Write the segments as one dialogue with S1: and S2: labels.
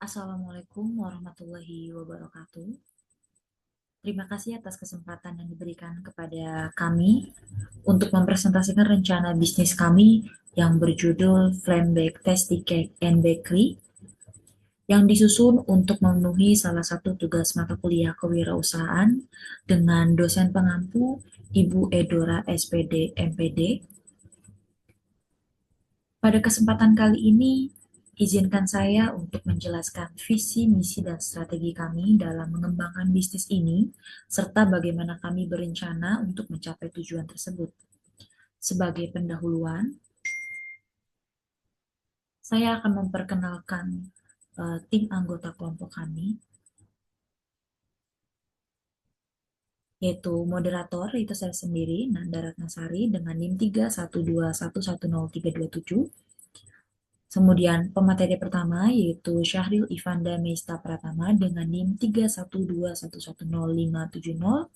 S1: Assalamualaikum warahmatullahi wabarakatuh. Terima kasih atas kesempatan yang diberikan kepada kami untuk mempresentasikan rencana bisnis kami yang berjudul Flambeck Tasty Cake and Bakery yang disusun untuk memenuhi salah satu tugas mata kuliah kewirausahaan dengan dosen pengampu Ibu Edora SPD MPD. Pada kesempatan kali ini, izinkan saya untuk menjelaskan visi, misi, dan strategi kami dalam mengembangkan bisnis ini, serta bagaimana kami berencana untuk mencapai tujuan tersebut. Sebagai pendahuluan, saya akan memperkenalkan tim anggota kelompok kami, yaitu moderator itu saya sendiri, Nanda Ratnasari, dengan NIM 312110327. Kemudian pemateri pertama yaitu Syahril Ivanda Meista Pratama dengan NIM 312110570.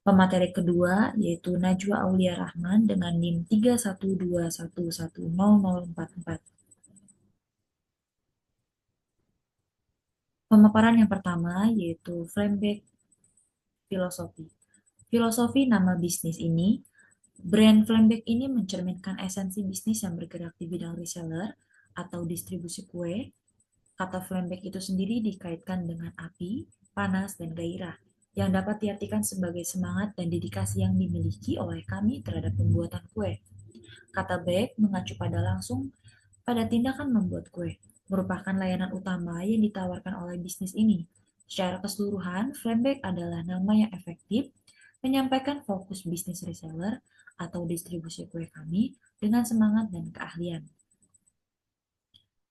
S1: Pemateri kedua yaitu Najwa Aulia Rahman dengan NIM 312110044. Pemaparan yang pertama yaitu Flambeck Filosofi. Filosofi nama bisnis ini, brand Flambeck ini mencerminkan esensi bisnis yang bergerak di bidang reseller atau distribusi kue. Kata Flambeck itu sendiri dikaitkan dengan api, panas, dan gairah, yang dapat diartikan sebagai semangat dan dedikasi yang dimiliki oleh kami terhadap pembuatan kue. Kata bake mengacu pada langsung pada tindakan membuat kue, merupakan layanan utama yang ditawarkan oleh bisnis ini. Secara keseluruhan, Flambeck adalah nama yang efektif menyampaikan fokus bisnis reseller atau distribusi kue kami dengan semangat dan keahlian.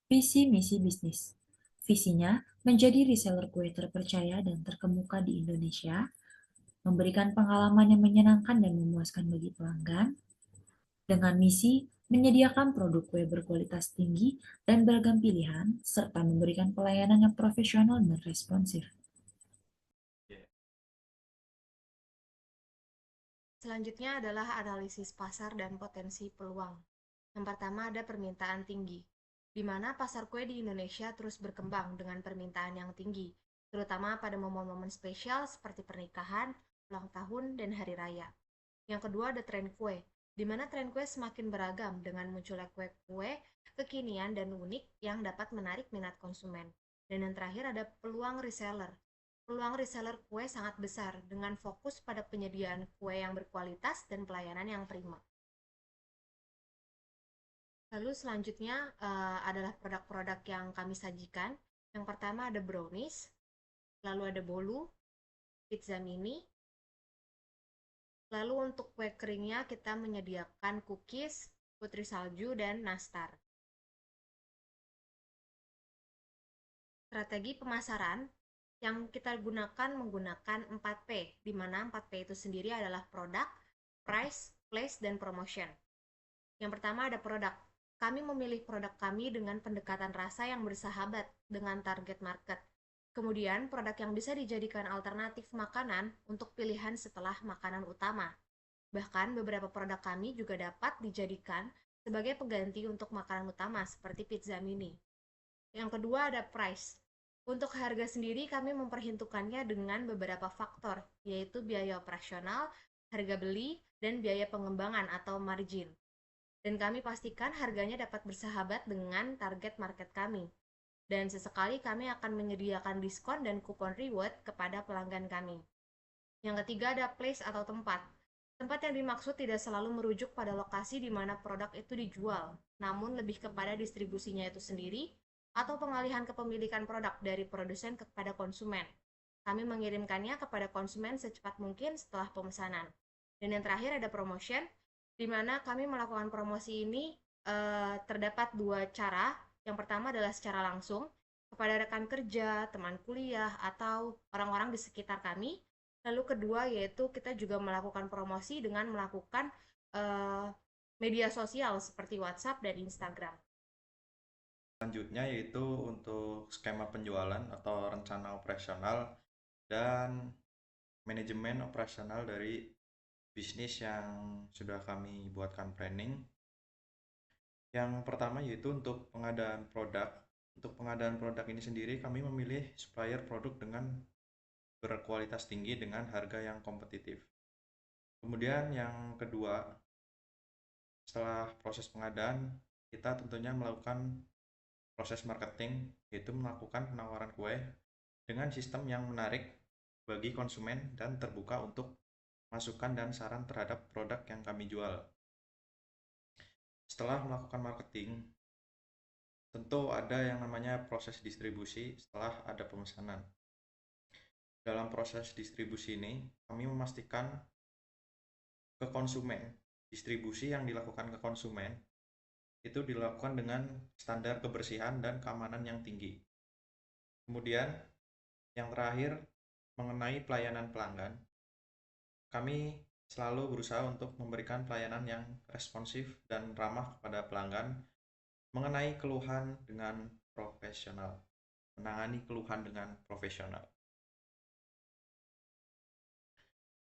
S1: Visi misi bisnis. Visinya menjadi reseller kue terpercaya dan terkemuka di Indonesia, memberikan pengalaman yang menyenangkan dan memuaskan bagi pelanggan, dengan misi menyediakan produk kue berkualitas tinggi dan beragam pilihan, serta memberikan pelayanan yang profesional dan responsif.
S2: Selanjutnya adalah analisis pasar dan potensi peluang. Yang pertama ada permintaan tinggi, di mana pasar kue di Indonesia terus berkembang dengan permintaan yang tinggi, terutama pada momen-momen spesial seperti pernikahan, ulang tahun, dan hari raya. Yang kedua ada tren kue, di mana tren kue semakin beragam dengan munculnya kue-kue kekinian dan unik yang dapat menarik minat konsumen. Dan yang terakhir ada peluang reseller. Peluang reseller kue sangat besar dengan fokus pada penyediaan kue yang berkualitas dan pelayanan yang prima. Lalu selanjutnya adalah produk-produk yang kami sajikan. Yang pertama ada brownies, lalu ada bolu, pizza mini, lalu untuk kue keringnya kita menyediakan cookies, putri salju, dan nastar. Strategi pemasaran yang kita gunakan menggunakan 4P, di mana 4P itu sendiri adalah produk, price, place, dan promotion. Yang pertama ada produk. Kami memilih produk kami dengan pendekatan rasa yang bersahabat dengan target market. Kemudian, produk yang bisa dijadikan alternatif makanan untuk pilihan setelah makanan utama. Bahkan, beberapa produk kami juga dapat dijadikan sebagai pengganti untuk makanan utama seperti pizza mini. Yang kedua ada price. Untuk harga sendiri kami memperhitungkannya dengan beberapa faktor, yaitu biaya operasional, harga beli, dan biaya pengembangan atau margin. Dan kami pastikan harganya dapat bersahabat dengan target market kami. Dan sesekali kami akan menyediakan diskon dan kupon reward kepada pelanggan kami. Yang ketiga ada place atau tempat. Tempat yang dimaksud tidak selalu merujuk pada lokasi di mana produk itu dijual, namun lebih kepada distribusinya itu sendiri atau pengalihan kepemilikan produk dari produsen kepada konsumen. Kami mengirimkannya kepada konsumen secepat mungkin setelah pemesanan. Dan yang terakhir ada promotion, di mana kami melakukan promosi ini terdapat dua cara. Yang pertama adalah secara langsung kepada rekan kerja, teman kuliah, atau orang-orang di sekitar kami. Lalu kedua yaitu kita juga melakukan promosi dengan melakukan uh, media sosial seperti WhatsApp dan Instagram.
S3: Selanjutnya yaitu untuk skema penjualan atau rencana operasional dan manajemen operasional dari bisnis yang sudah kami buatkan planning. Yang pertama yaitu untuk pengadaan produk. Untuk pengadaan produk ini sendiri, kami memilih supplier produk dengan berkualitas tinggi dengan harga yang kompetitif. Kemudian yang kedua, setelah proses pengadaan, kita tentunya melakukan proses marketing, yaitu melakukan penawaran kue dengan sistem yang menarik bagi konsumen dan terbuka untuk masukan dan saran terhadap produk yang kami jual. Setelah melakukan marketing, tentu ada yang namanya proses distribusi setelah ada pemesanan. Dalam proses distribusi ini, kami memastikan ke konsumen, distribusi yang dilakukan ke konsumen itu dilakukan dengan standar kebersihan dan keamanan yang tinggi. Kemudian, yang terakhir, mengenai pelayanan pelanggan, kami selalu berusaha untuk memberikan pelayanan yang responsif dan ramah kepada pelanggan, mengenai keluhan dengan profesional, menangani keluhan dengan profesional.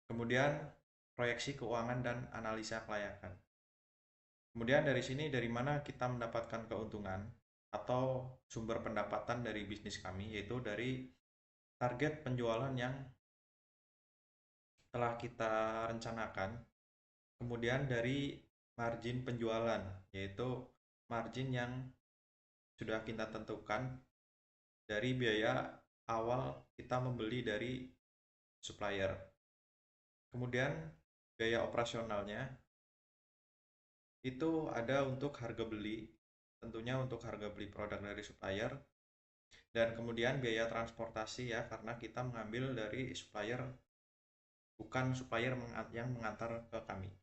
S3: Kemudian, proyeksi keuangan dan analisa kelayakan. Kemudian dari sini, dari mana kita mendapatkan keuntungan atau sumber pendapatan dari bisnis kami, yaitu dari target penjualan yang telah kita rencanakan, kemudian dari margin penjualan, yaitu margin yang sudah kita tentukan dari biaya awal kita membeli dari supplier. Kemudian biaya operasionalnya itu ada untuk harga beli, tentunya untuk harga beli produk dari supplier, dan kemudian biaya transportasi ya, karena kita mengambil dari supplier, bukan supplier yang mengantar ke kami.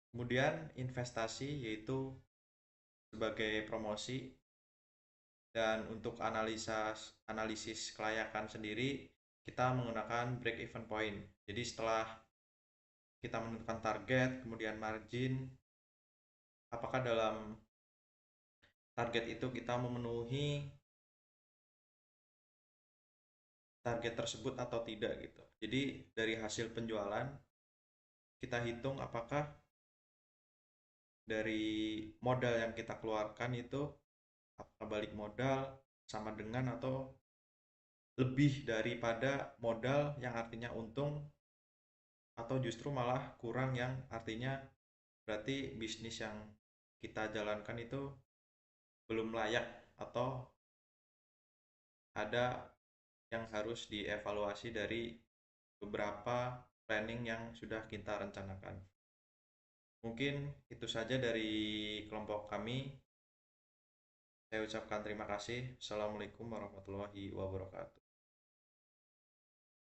S3: Kemudian investasi, yaitu sebagai promosi, dan untuk analisis kelayakan sendiri kita menggunakan break even point. Jadi setelah kita menentukan target, kemudian margin, apakah dalam target itu kita memenuhi target tersebut atau tidak gitu. Jadi dari hasil penjualan kita hitung apakah dari modal yang kita keluarkan itu apakah balik modal sama dengan atau lebih daripada modal, yang artinya untung, atau justru malah kurang, yang artinya berarti bisnis yang kita jalankan itu belum layak atau ada yang harus dievaluasi dari beberapa planning yang sudah kita rencanakan. Mungkin itu saja dari kelompok kami. Saya ucapkan terima kasih. Assalamualaikum warahmatullahi wabarakatuh.